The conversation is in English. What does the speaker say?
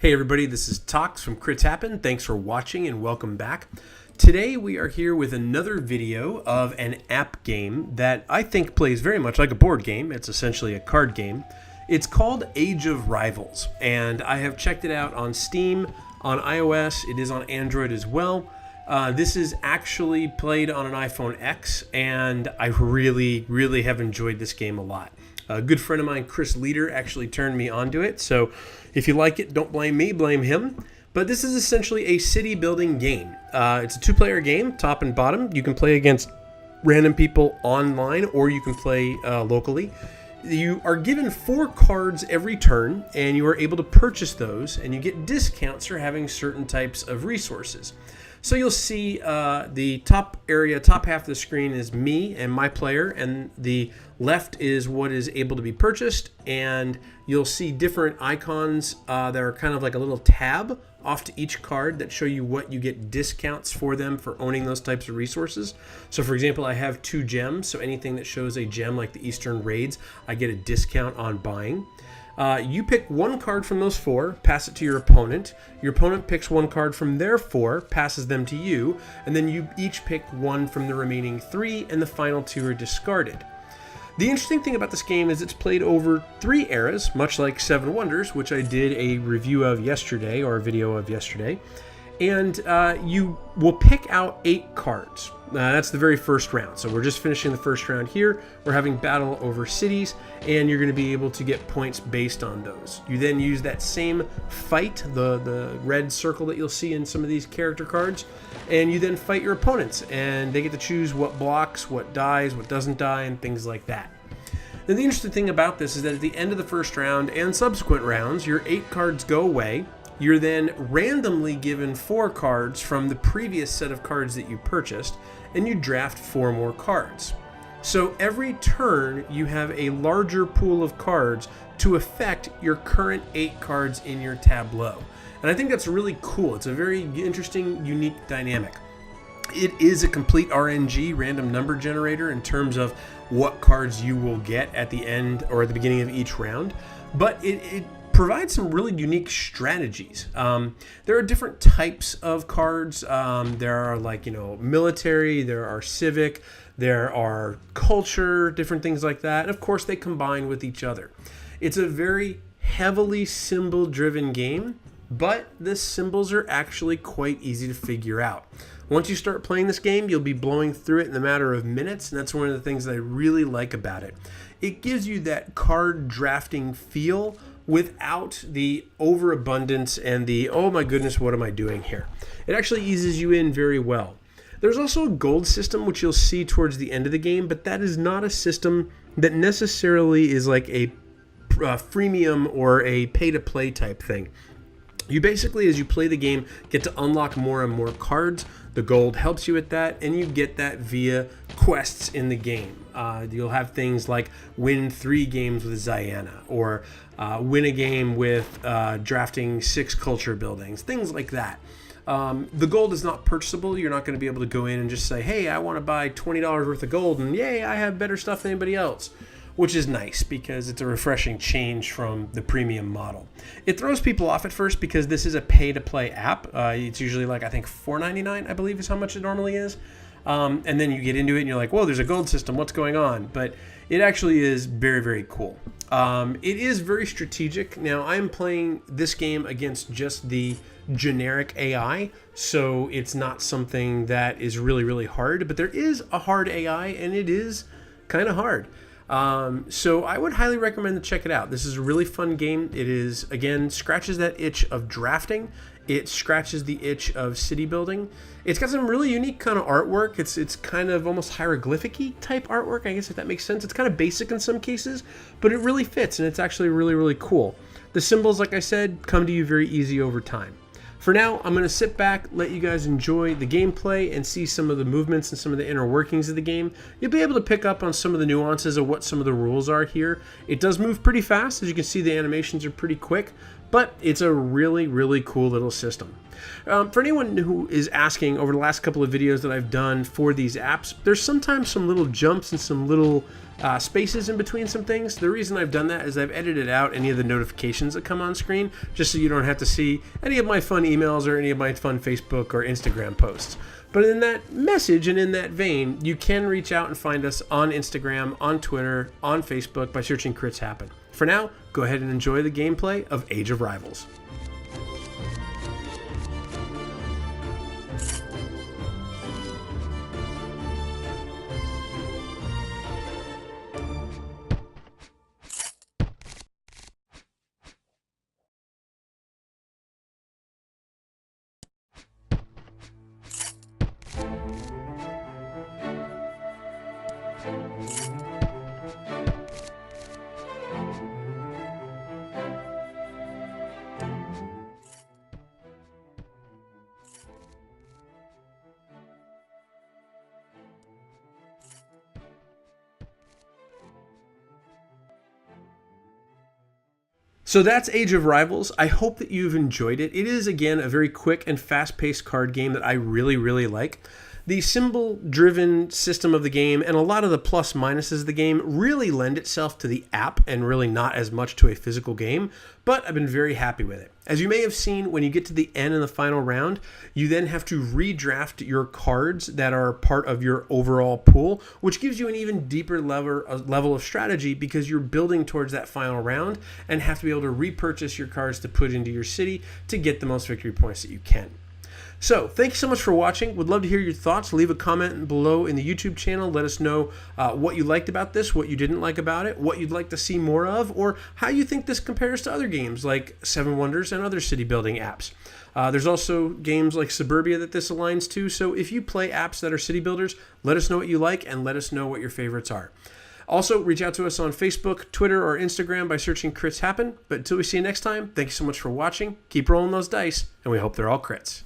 Hey everybody, this is Tox from Crits Happen. Thanks for watching and welcome back. Today we are here with another video of an app game that I think plays very much like a board game. It's essentially a card game. It's called Age of Rivals, and I have checked it out on Steam, on iOS. It is on Android as well. This is actually played on an iPhone X, and I really have enjoyed this game a lot. A good friend of mine, Chris Leader, actually turned me onto it, so if you like it, don't blame me, blame him. But this is essentially a city building game. It's a two-player game, top and bottom. You can play against random people online, or you can play locally. You are given 4 cards every turn, and you are able to purchase those, and you get discounts for having certain types of resources. So you'll see the top half of the screen is me and my player, and the left is what is able to be purchased, and you'll see different icons that are kind of like a little tab off to each card that show you what you get discounts for them for owning those types of resources. So for example, I have 2 gems, so anything that shows a gem like the Eastern Raids, I get a discount on buying. You pick 1 card from those 4, pass it to your opponent. Your opponent picks 1 card from their 4, passes them to you, and then you each pick 1 from the remaining 3, and the final 2 are discarded. The interesting thing about this game is it's played over 3 eras, much like Seven Wonders, which I did a review of yesterday, or a video of yesterday. And you will pick out 8 cards. That's the very first round. So we're just finishing the first round here. We're having battle over cities, and you're going to be able to get points based on those. You then use that same fight, the red circle that you'll see in some of these character cards, and you then fight your opponents, and they get to choose what blocks, what dies, what doesn't die, and things like that. Now, the interesting thing about this is that at the end of the first round and subsequent rounds, your 8 cards go away. You're then randomly given 4 cards from the previous set of cards that you purchased, and you draft 4 more cards. So every turn, you have a larger pool of cards to affect your current 8 cards in your tableau. And I think that's really cool. It's a very interesting, unique dynamic. It is a complete RNG, random number generator, in terms of what cards you will get at the end or at the beginning of each round, but it provides some really unique strategies. There are different types of cards. There are military, there are civic, there are culture, different things like that. And of course, they combine with each other. It's a very heavily symbol-driven game, but the symbols are actually quite easy to figure out. Once you start playing this game, you'll be blowing through it in a matter of minutes, and that's one of the things that I really like about it. It gives you that card drafting feel without the overabundance and the, oh my goodness, what am I doing here? It actually eases you in very well. There's also a gold system, which you'll see towards the end of the game, but that is not a system that necessarily is like a freemium or a pay-to-play type thing. You basically, as you play the game, get to unlock more and more cards. The gold helps you with that, and you get that via quests in the game. You'll have things like win 3 games with Ziana, or win a game with drafting 6 culture buildings, things like that. The gold is not purchasable. You're not going to be able to go in and just say, hey, I want to buy $20 worth of gold, and yay, I have better stuff than anybody else. Which is nice because it's a refreshing change from the premium model. It throws people off at first because this is a pay-to-play app. It's usually like, I think $4.99, I believe is how much it normally is. And then you get into it and you're like, whoa, there's a gold system, what's going on? But it actually is very cool. It is very strategic. Now, I'm playing this game against just the generic AI, so it's not something that is really hard, but there is a hard AI, and it is kind of hard. So I would highly recommend to check it out. This is a really fun game. It is, again, scratches that itch of drafting. It scratches the itch of city building. It's got some really unique kind of artwork. It's kind of almost hieroglyphic-y type artwork, I guess, if that makes sense. It's kind of basic in some cases, but it really fits, and it's actually really cool. The symbols, like I said, come to you very easy over time. For now, I'm going to sit back, let you guys enjoy the gameplay and see some of the movements and some of the inner workings of the game. You'll be able to pick up on some of the nuances of what some of the rules are here. It does move pretty fast. As you can see, the animations are pretty quick, but it's a really, really cool little system. For anyone who is asking, over the last couple of videos that I've done for these apps, there's sometimes some little jumps and some little spaces in between some things. The reason I've done that is I've edited out any of the notifications that come on screen, just so you don't have to see any of my fun emails or any of my fun Facebook or Instagram posts. But in that message and in that vein, you can reach out and find us on Instagram, on Twitter, on Facebook by searching Crits Happen. For now, go ahead and enjoy the gameplay of Age of Rivals. So that's Age of Rivals. I hope that you've enjoyed it. It is, again, a very quick and fast-paced card game that I really, really like. The symbol-driven system of the game and a lot of the plus minuses of the game really lend itself to the app and really not as much to a physical game, but I've been very happy with it. As you may have seen, when you get to the end of the final round, you then have to redraft your cards that are part of your overall pool, which gives you an even deeper level of strategy because you're building towards that final round and have to be able to repurchase your cards to put into your city to get the most victory points that you can. So, thank you so much for watching. Would love to hear your thoughts. Leave a comment below in the YouTube channel. Let us know what you liked about this, what you didn't like about it, what you'd like to see more of, or how you think this compares to other games like Seven Wonders and other city building apps. There's also games like Suburbia that this aligns to, so if you play apps that are city builders, let us know what you like and let us know what your favorites are. Also, reach out to us on Facebook, Twitter, or Instagram by searching Crits Happen. But until we see you next time, thank you so much for watching. Keep rolling those dice, and we hope they're all crits.